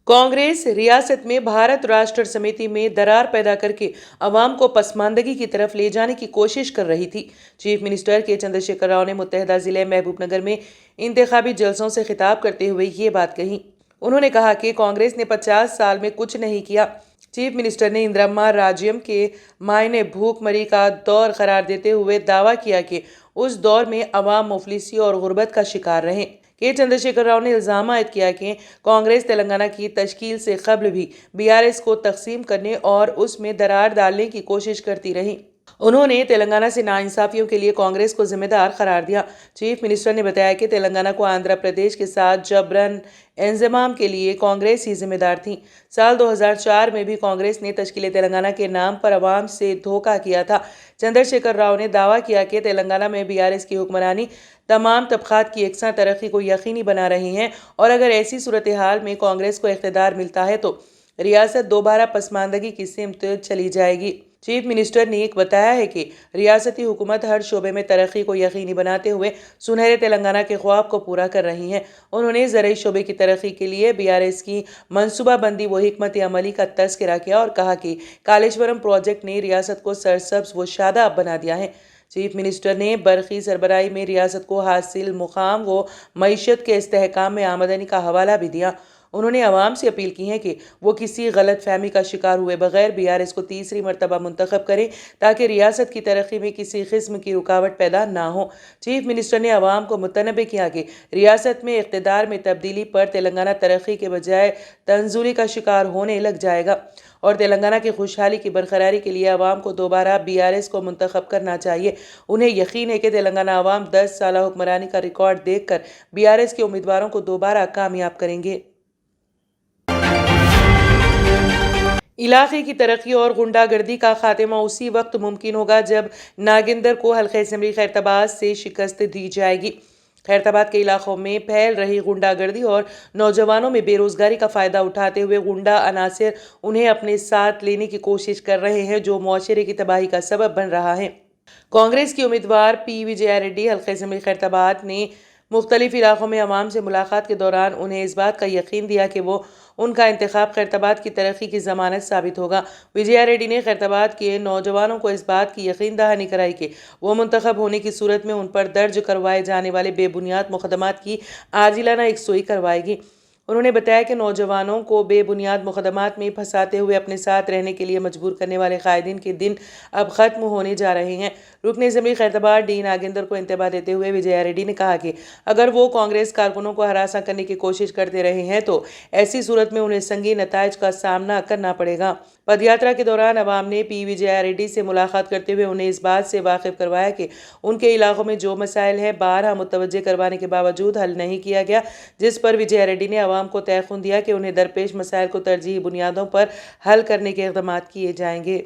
कांग्रेस रियासत में भारत राष्ट्र समिति में दरार पैदा करके अवाम को पसमानदगी की तरफ ले जाने की कोशिश कर रही थी। चीफ मिनिस्टर के चंद्रशेखर राव ने मुत्तहदा जिले महबूबनगर में इंतखाबी जलसों से खिताब करते हुए ये बात कही। उन्होंने कहा कि कांग्रेस ने 50 साल में कुछ नहीं किया। चीफ मिनिस्टर ने इंदिरम्मा राज्यम के मायने भूखमरी का दौर करार देते हुए दावा किया कि उस दौर में अवाम मुफलिसी और गुर्बत का शिकार रहे। के चंद्रशेखर राव ने इल्जाम आयद किया कि कांग्रेस तेलंगाना की तश्कील से कबल भी बीआरएस को तकसीम करने और उसमें दरार डालने की कोशिश करती रही। उन्होंने तेलंगाना से नाइंसाफियों के लिए कांग्रेस को जिम्मेदार करार दिया। चीफ मिनिस्टर ने बताया कि तेलंगाना को आंध्र प्रदेश के साथ जबरन इंजमाम के लिए कांग्रेस ही जिम्मेदार थी। साल 2004 में भी कांग्रेस ने तश्कील तेलंगाना के नाम पर अवाम से धोखा किया था। चंद्रशेखर राव ने दावा किया कि तेलंगाना में बीआरएस की हुक्मरानी तमाम तबकात की एकसा तरक्की को यकीनी बना रही हैं और अगर ऐसी सूरत हाल में कांग्रेस को इख्तिदार मिलता है तो रियासत दोबारा पसमानदगी की सिमत चली जाएगी। चीफ मिनिस्टर ने एक बताया है कि रियासती हुकूमत हर शोबे में तरक्की को यकीनी बनाते हुए सुनहरे तेलंगाना के ख्वाब को पूरा कर रही है। उन्होंने ज़राई शोबे की तरक्की के लिए बीआरएस की मनसूबाबंदी व हिकमत अमली का तस्करा किया और कहा कि कालेश्वरम प्रोजेक्ट ने रियासत को सरसब्ज व शादाब बना दिया है। चीफ मिनिस्टर ने बरखी सरबराही में रियासत को हासिल मुकाम व मईशत के इस्तेहकाम में आमदनी का हवाला भी दिया। उन्होंने अवाम से अपील की है कि वो किसी गलत फहमी का शिकार हुए बगैर बीआरएस को तीसरी मरतबा मुंतखब करें ताकि रियासत की तरक्की में किसी किस्म की रुकावट पैदा ना हो। चीफ मिनिस्टर ने अवाम को मुतनबे किया कि रियासत में इक़्तिदार में तब्दीली पर तेलंगाना तरक्की के बजाय तंजूरी का शिकार होने लग जाएगा और तेलंगाना की खुशहाली की बरकरारी के लिए अवाम को दोबारा बीआरएस को मुंतखब करना चाहिए। उन्हें यकीन है कि तेलंगाना अवाम 10 साल हुक्मरानी का रिकॉर्ड देखकर बीआरएस के उम्मीदवारों को दोबारा कामयाब करेंगे। इलाके की तरक्की और गुंडागर्दी का खात्मा उसी वक्त मुमकिन होगा जब नागिंदर को हल्के असम्बली खैरताबाद से शिकस्त दी जाएगी। खैरताबाद के इलाकों में फैल रही गुंडागर्दी और नौजवानों में बेरोजगारी का फ़ायदा उठाते हुए गुंडा अनासिर उन्हें अपने साथ लेने की कोशिश कर रहे हैं जो मुआशरे की तबाही का सबब बन रहा है। कांग्रेस की उम्मीदवार पी विजया रेड्डी हल्के असम्बली खैरताबाद ने मुख्तलिफ इलाकों में अवाम से मुलाकात के दौरान उन्हें इस बात का यकीन दिया कि वो उनका इंतखाब खैरताबाद की तरक्की की ज़मानत साबित होगा। विजया रेड्डी ने खैरताबाद के नौजवानों को इस बात की यकीन दहानी कराई कि वो मुंतखब होने की सूरत में उन पर दर्ज करवाए जाने वाले बेबुनियाद मुकदमात की आजिलाना यकसुई करवाएगी। उन्होंने बताया कि नौजवानों को बेबुनियाद मुकदमात में फंसाते हुए अपने साथ रहने के लिए मजबूर करने वाले कायदीन के दिन अब ख़त्म होने जा रहे हैं। रुकन असम्बली खैरताबाद डी नागेंद्र को इंतबाह देते हुए विजया रेड्डी ने कहा कि अगर वो कांग्रेस कारकुनों को हरासा करने की कोशिश करते रहे हैं तो ऐसी सूरत में उन्हें संगीन नताइज का सामना करना पड़ेगा। पदयात्रा के दौरान अवाम ने पी विजया रेड्डी से मुलाकात करते हुए उन्हें इस बात से वाकिफ करवाया कि उनके इलाकों में जो मसाइल हैं बारहा मुतवज्जे करवाने के बावजूद हल नहीं किया गया, जिस पर विजया रेड्डी ने अवाम को तयक़ुन दिया कि उन्हें दरपेश मसाइल को तरजीही बुनियादों पर हल करने के इक़दाम किए जाएंगे।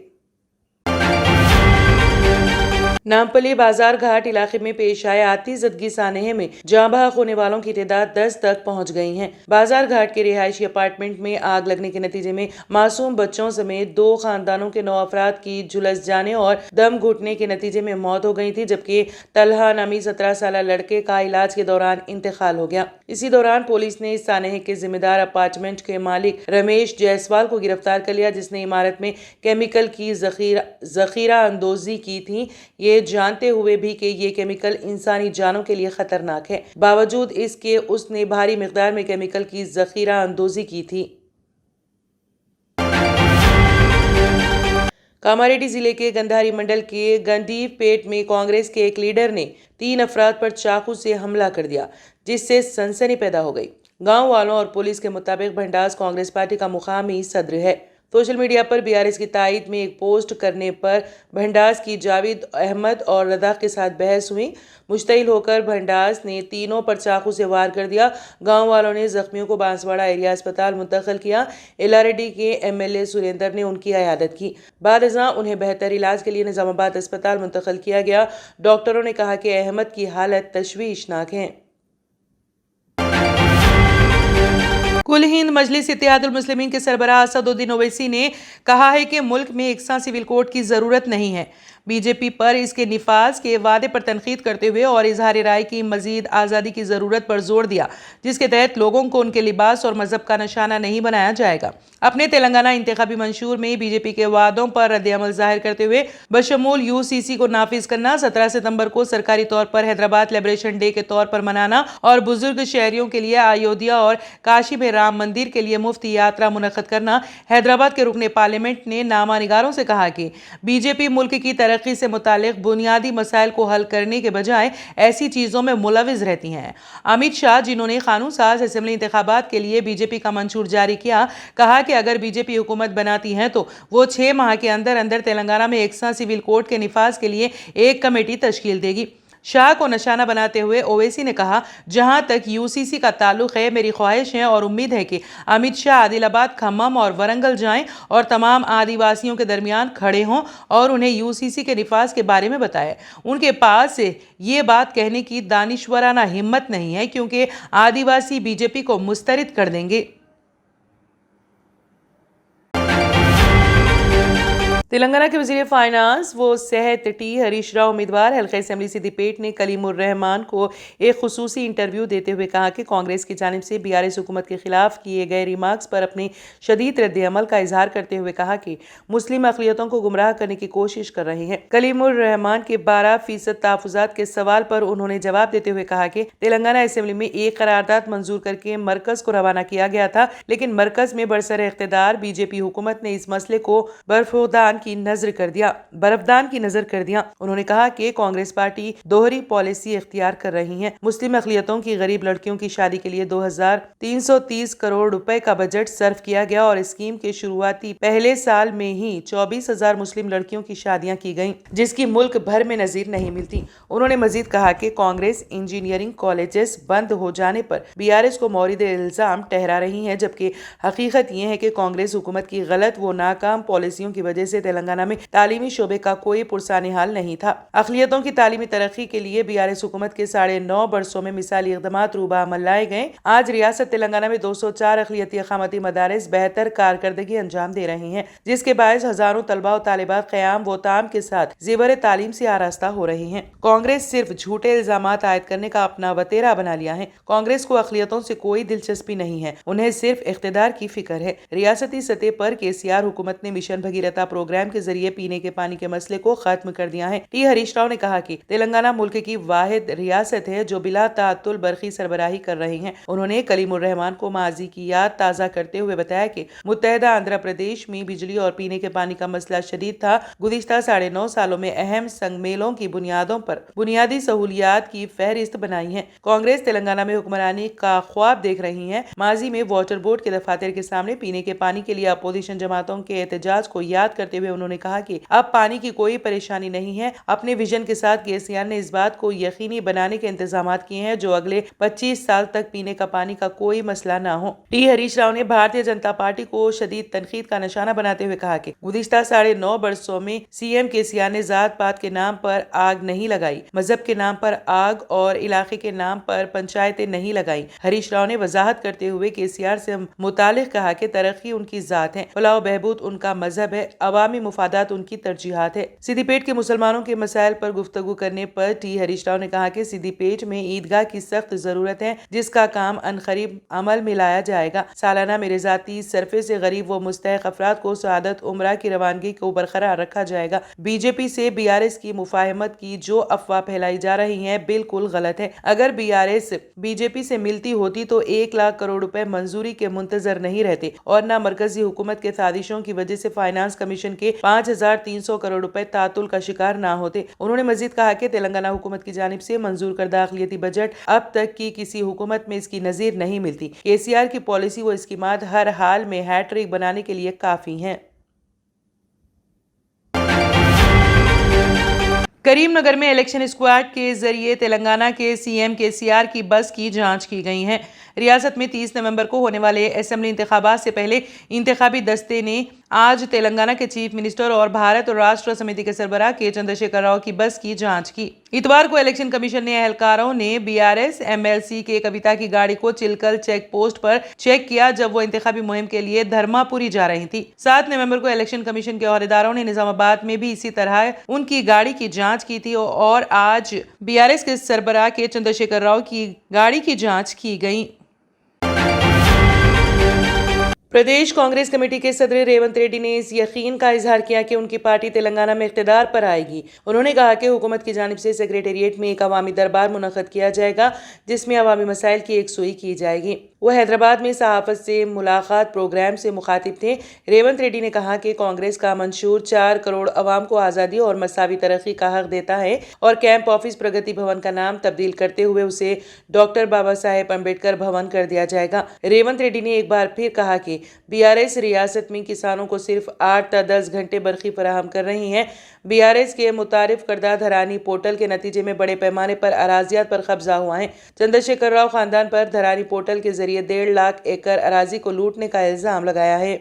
नामपल्ली बाजार घाट इलाके में पेश आए आतिशज़दगी सानहे में जाँ बहक होने वालों की तादाद 10 तक पहुंच गई है। बाजार घाट के रिहायशी अपार्टमेंट में आग लगने के नतीजे में मासूम बच्चों समेत 2 खानदानों के 9 अफराद की झुलस जाने और दम घुटने के नतीजे में मौत हो गई थी, जबकि तलहा नामी 17 साल लड़के का इलाज के दौरान इंतकाल हो गया। इसी दौरान पुलिस ने इस सानहे के जिम्मेदार अपार्टमेंट के मालिक रमेश जायसवाल को गिरफ्तार कर लिया, जिसने इमारत में केमिकल की जखीरा अंदोजी की थी, ये जानते हुए भी कि ये केमिकल इंसानी जानों के लिए खतरनाक है। बावजूद इसके उसने भारी मिकदार में केमिकल की जखीरा अंदोजी की थी। कामारेड्डी जिले के गंधारी मंडल के गंडीव पेट में कांग्रेस के एक लीडर ने 3 अफराद पर चाकू से हमला कर दिया, जिससे सनसनी पैदा हो गई। गांव वालों और पुलिस के मुताबिक भंडास कांग्रेस पार्टी का मुकामी सदर है। सोशल मीडिया पर बीआरएस की तायद में एक पोस्ट करने पर भंडास की जावेद अहमद और रज़ाक के साथ बहस हुई। मुश्तइल होकर भंडास ने तीनों पर चाकू से वार कर दिया। गांव वालों ने जख्मियों को बांसवाड़ा एरिया अस्पताल मुंतकिल किया। एलारेड्डी के एमएलए सुरेंद्र ने उनकी इयादत की। बाद अज़ां उन्हें बेहतर इलाज के लिए निज़ामाबाद अस्पताल मुंतकिल किया गया। डॉक्टरों ने कहा कि अहमद की हालत तशवीशनाक है। कुल हिंद मजलिस इत्तेहादुल मुस्लिमीन के सरबराह असदुद्दीन ओवैसी ने कहा है कि मुल्क में एकसा सिविल कोड की ज़रूरत नहीं है, बी जे पी पर इसके निफाज के वादे पर तनकीद करते हुए और इजहार राय की मजीद आज़ादी की ज़रूरत पर जोर दिया, जिसके तहत लोगों को उनके लिबास और मजहब का निशाना नहीं बनाया जाएगा। अपने तेलंगाना इंतखाबी मंशूर में बीजेपी के वादों पर रद्द-ए-अमल जाहिर करते हुए बशमूल यूसीसी को नाफिज करना, 17 सितंबर को सरकारी तौर पर हैदराबाद लिबरेशन डे के तौर पर मनाना और बुजुर्ग शहरियों के लिए अयोध्या और काशी में राम मंदिर के लिए मुफ्त यात्रा मुनक्कद करना। हैदराबाद के रुकने पार्लियामेंट ने नामानिगारों से कहा कि बीजेपी मुल्क की तरक्की से मुतालिक बुनियादी मसाइल को हल करने के बजाय ऐसी चीजों में मुलविस रहती हैं। अमित शाह, जिन्होंने कानून साज असेंबली इंतखाबात के लिए बीजेपी का मंशूर जारी किया, कहा कि अगर बीजेपी हुकूमत बनाती है तो वो 6 माह के अंदर अंदर तेलंगाना में एकसा सिविल कोड के निफाज के लिए एक कमेटी तश्कील देगी। शाह को निशाना बनाते हुए ओवैसी ने कहा, जहां तक यूसीसी का ताल्लुक है, मेरी ख्वाहिश है और उम्मीद है कि अमित शाह आदिलाबाद, खम्मम और वरंगल जाएं और तमाम आदिवासियों के दरमियान खड़े हों और उन्हें यूसीसी के निफाज के बारे में बताएं। उनके पास ये बात कहने की दानिशवराना हिम्मत नहीं है, क्योंकि आदिवासी बीजेपी को मुस्तरद कर देंगे। तेलंगाना के वजीर फाइनेंस व सेहत टी हरीश राव उम्मीदवार हल्का असेंबली सिद्दीपेट ने कलीमुर रहमान को एक खुसूसी इंटरव्यू देते हुए कहा कि कांग्रेस की जानिब से बीआरएस हुकूमत के खिलाफ किए गए रिमार्क्स पर अपने शदीद रद्द-ए-अमल का इजहार करते हुए कहा कि मुस्लिम अक़लियतों को गुमराह करने की कोशिश कर रहे हैं। कलीमुर रहमान के 12% तहफ़्फ़ुज़ात के सवाल पर उन्होंने जवाब देते हुए कहा कि तेलंगाना असेंबली में एक करारदाद मंजूर करके मरकज को रवाना किया गया था, लेकिन मरकज में बरसर इख्तिदार बीजेपी हुकूमत ने इस मसले को बर्फदान की नजर कर दिया। उन्होंने कहा कि कांग्रेस पार्टी दोहरी पॉलिसी इख्तियार कर रही है। मुस्लिम अक़लियतों की गरीब लड़कियों की शादी के लिए 2330 करोड़ रुपए का बजट सर्व किया गया और स्कीम के शुरुआती पहले साल में ही 24,000 मुस्लिम लड़कियों की शादियां की गईं, जिसकी मुल्क भर में नजीर नहीं मिलती। उन्होंने मजीद कहा कि कांग्रेस इंजीनियरिंग कॉलेजेस बंद हो जाने पर बीआरएस को मौरिद इल्जाम ठहरा रही है, जबकि हकीकत यह है कि कांग्रेस हुकूमत की गलत व नाकाम पॉलिसियों की वजह से तेलंगाना में तालीमी शोबे का कोई पुरसानिहाल नहीं था। अक़लियतों की तालीमी तरक्की के लिए बीआरएस हुकूमत के 9.5 बरसों में मिसाली इक़दामात रूबा अमल लाए गए। आज रियासत तेलंगाना में 204 अक़लियती अक़ामती मदारिस बेहतर कारकर्दगी अंजाम दे रही हैं, जिसके बायस हजारों तलबा और तालिबात क़याम व ताम के साथ ज़ेवर तालीम से आरास्ता हो रही हैं। कांग्रेस सिर्फ झूठे इल्जामात आयद करने का अपना वतेरा बना लिया है। कांग्रेस को अक़लियतों से कोई दिलचस्पी नहीं है, उन्हें सिर्फ इक़्तिदार की फिक्र है। रियासती सतह पर केसीआर हुकूमत ने मिशन भगीरथा प्रोग्राम के जरिए पीने के पानी के मसले को खत्म कर दिया है। टी हरीश राव ने कहा कि तेलंगाना मुल्क की वाहिद रियासत है जो बिला ताअत्तुल बरक़ी सरबराही कर रही है। उन्होंने कलीमुर रहमान को माजी की याद ताज़ा करते हुए बताया कि मुत्तहदा आंध्र प्रदेश में बिजली और पीने के पानी का मसला शदीद था। गुज़िश्ता 9.5 सालों में अहम संगमेलों की बुनियादों पर बुनियादी सहूलियात की फहरिस्त बनाई है। कांग्रेस तेलंगाना में हुक्मरानी का ख्वाब देख रही है। माजी में वाटर बोर्ड के दफातर के सामने पीने के पानी के लिए अपोजिशन जमातों के एहतजाज को याद करते हुए उन्होंने कहा कि अब पानी की कोई परेशानी नहीं है। अपने विजन के साथ केसीआर ने इस बात को यकीनी बनाने के इंतजामात किए हैं जो अगले 25 साल तक पीने का पानी का कोई मसला ना हो। टी हरीश राव ने भारतीय जनता पार्टी को शदीद तनकीद का निशाना बनाते हुए कहा कि गुज़िश्ता 9.5 बरसों में सीएम केसीआर ने जात पात के नाम पर आग नहीं लगाई, मजहब के नाम पर आग और इलाके के नाम पर पंचायतें नहीं लगाई। हरीश राव ने वजाहत करते हुए केसीआर से मुतालिक कहा कि तरक्की उनकी जात है, फलाह बहबूद उनका मजहब है, अवामी मुफादात उनकी तरजीहात है। सिद्दीपेट के मुसलमानों के मसाइल पर गुफ्तगू करने पर टी हरीश राव ने कहा कि सिद्दीपेट में ईदगाह की सख्त जरूरत है, जिसका काम अनकरीब अमल में लाया जाएगा। सालाना मेरे जाती सरफे से गरीब व मुस्तहक अफराद को सआदत उम्रा की रवानगी को बरकरार रखा जाएगा। बीजेपी से बीआरएस की मुफाहमत की जो अफवाह फैलाई जा रही है बिल्कुल गलत है। अगर बीआरएस बीजेपी से मिलती होती तो 1 लाख करोड़ रुपए मंजूरी के मुंतजर नहीं रहते और न मरकजी हुकूमत के साजिशों की वजह से फाइनेंस कमीशन के 5300 करोड़ रुपए तातुल का शिकार ना होते। उन्होंने मजीद कहा कि तेलंगाना हुकूमत की जानिब से मंजूर करदा अक़लियती बजट अब तक की किसी हुकूमत में इसकी नजीर नहीं मिलती। केसीआर की पॉलिसी व स्कीमात हर हाल में हैट्रिक बनाने के लिए काफी हैं। करीमनगर में इलेक्शन स्क्वाड के जरिए तेलंगाना के सीएम केसीआर की बस की जांच की गई है। ریاست میں 30 نومبر کو ہونے والے اسمبلی انتخابات سے پہلے انتخابی دستے نے آج تلنگانہ کے چیف منسٹر اور بھارت راشٹر سمیتی کے سربراہ کے چندرشیکھر راؤ کی بس کی جانچ کی۔ اتوار کو الیکشن کمیشن نے اہلکاروں نے BRS MLC کے کویتا کی گاڑی کو چلکل چیک پوسٹ پر چیک کیا جب وہ انتخابی مہم کے لیے دھرما پوری جا رہی تھی۔ 7 نومبر کو الیکشن کمیشن کے عہدیداروں نے نظام آباد میں بھی اسی طرح ان کی گاڑی کی جانچ کی تھی اور آج BRS کے سربراہ کے چندرشیکھر راؤ کی گاڑی کی جانچ کی گئی۔ پردیش کانگریس کمیٹی کے صدر ریونت ریڈی نے اس یقین کا اظہار کیا کہ ان کی پارٹی تلنگانہ میں اقتدار پر آئے گی۔ انہوں نے کہا کہ حکومت کی جانب سے سیکریٹریٹ میں ایک عوامی دربار منعقد کیا جائے گا جس میں عوامی مسائل کی یکسوئی کی جائے گی۔ وہ حیدرآباد میں صحافت سے ملاقات پروگرام سے مخاطب تھے۔ ریونت ریڈی نے کہا کہ کانگریس کا منشور 4 کروڑ عوام کو آزادی اور مساوی ترقی کا حق دیتا ہے اور کیمپ آفس پرگتی بھون کا نام تبدیل کرتے ہوئے اسے ڈاکٹر بابا صاحب امبیڈکر بھون کر دیا جائے گا۔ ریونت ریڈی نے ایک بار پھر کہا کہ BRS ریاست میں کسانوں کو صرف 8 تا 10 گھنٹے برقی فراہم کر رہی ہے۔ BRS کے متعارف کردہ دھرانی پورٹل کے نتیجے میں بڑے پیمانے پر اراضیات پر قبضہ ہوا ہے۔ چندرشیکھر راؤ خاندان پر دھرانی پورٹل کے ذریعے 1.5 لاکھ ایکڑ اراضی کو لوٹنے کا الزام لگایا ہے۔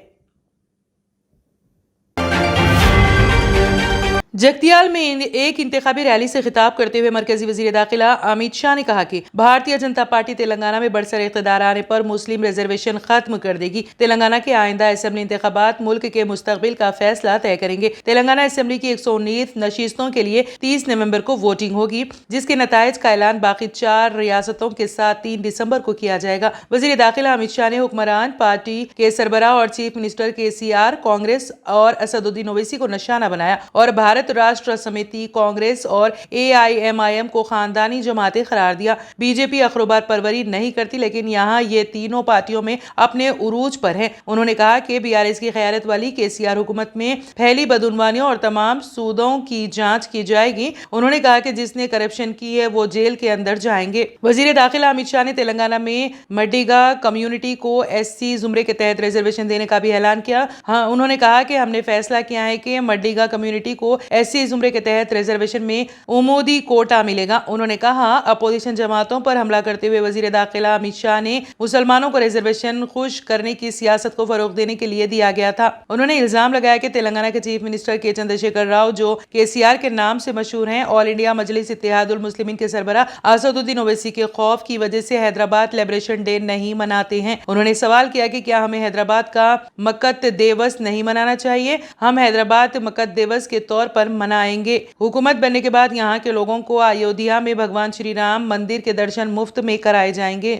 جگتیال میں ایک انتخابی ریلی سے خطاب کرتے ہوئے مرکزی وزیر داخلہ امت شاہ نے کہا کہ بھارتیہ جنتا پارٹی تلنگانہ میں برسر اقتدار آنے پر مسلم ریزرویشن ختم کر دے گی۔ تلنگانہ کے آئندہ اسمبلی انتخابات ملک کے مستقبل کا فیصلہ طے کریں گے۔ تلنگانہ اسمبلی کی 119 نشستوں کے لیے 30 نومبر کو ووٹنگ ہوگی جس کے نتائج کا اعلان باقی 4 ریاستوں کے ساتھ 3 دسمبر کو کیا جائے گا۔ وزیر داخلہ امت شاہ نے حکمران پارٹی کے سربراہ اور چیف منسٹر KCR کانگریس اور اسد الدین اویسی کو نشانہ بنایا اور بھارت راشٹر سمیتی کانگریس اور AIMIM کو خاندانی جماعتیں قرار دیا۔ BJP اخروبار پروری نہیں کرتی لیکن یہاں یہ تینوں پارٹیوں میں اپنے عروج پر ہے۔ انہوں نے کہا کہ BRS کی قیادت والی KCR حکومت میں پھیلی بدعنوانیوں اور تمام سودوں کی جانچ کی جائے گی۔ انہوں نے کہا کہ جس نے کرپشن کی ہے وہ جیل کے اندر جائیں گے۔ وزیر داخلہ امت شاہ نے تلنگانہ میں مڈیگا کمیونٹی کو SC زمرے کے تحت ریزرویشن دینے کا بھی اعلان کیا۔ انہوں نے کہا کہ ہم نے فیصلہ کیا ہے کہ مڈیگا کمیونٹی کو SC زمرے کے تحت ریزرویشن میں عمودی کوٹا ملے گا۔ انہوں نے کہا اپوزیشن جماعتوں پر حملہ کرتے ہوئے وزیر داخلہ امت شاہ نے مسلمانوں کو ریزرویشن خوش کرنے کی سیاست کو فروغ دینے کے لیے دیا گیا تھا۔ انہوں نے الزام لگایا کہ تلنگانہ کے چیف منسٹر کے چندرشیکھر راؤ جو KCR کے نام سے مشہور ہیں آل انڈیا مجلس اتحاد المسلمین کے سربراہ اسد الدین اویسی کے خوف کی وجہ سے حیدرآباد لبریشن ڈے نہیں مناتے ہیں۔ انہوں نے سوال کیا کہ کیا ہمیں حیدرآباد کا مکت دیوس نہیں منانا چاہیے؟ ہم حیدرآباد مکت دیوس کے طور پر منائیں گے۔ حکومت بننے کے بعد یہاں کے لوگوں کو ایودھیا میں بھگوان شری رام مندر کے درشن مفت میں کرائے جائیں گے۔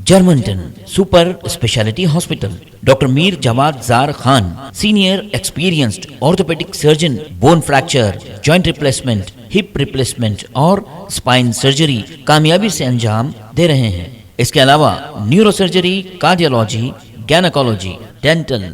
Germanten super speciality hospital doctor Mir Jawad Zar Khan senior experienced orthopaedic surgeon bone fracture joint replacement hip replacement اور اسپائن سرجری کامیابی سے انجام دے رہے ہیں۔ اس کے علاوہ neuro surgery, cardiology, gynaecology, dental,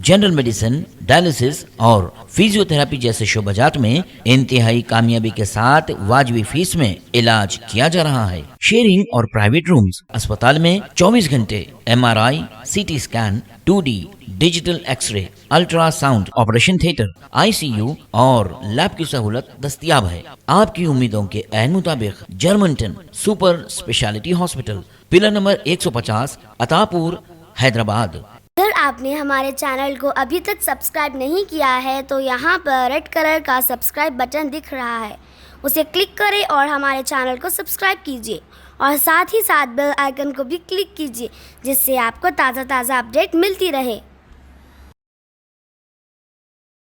general medicine, dialysis اور فیزیو تھراپی جیسے شعبہ جات میں انتہائی کامیابی کے ساتھ واجبی فیس میں علاج کیا جا رہا ہے۔ شیئرنگ اور پرائیویٹ رومز، اسپتال میں 24 گھنٹے MRI، CT scan, 2D digital X ray, ultra sound, operation theatre, ICU اور لیب کی سہولت دستیاب ہے۔ آپ کی امیدوں کے عین مطابق Germanten super speciality hospital, pillar number 150، Attapur, Hyderabad. اگر آپ نے ہمارے چینل کو ابھی تک سبسکرائب نہیں کیا ہے تو یہاں پر ریڈ کلر کا سبسکرائب بٹن دکھ رہا ہے، اسے کلک کریں اور ہمارے چینل کو سبسکرائب کیجیے اور ساتھ ہی ساتھ بیل آئیکن کو بھی کلک کیجیے جس سے آپ کو تازہ اپڈیٹ ملتی رہے۔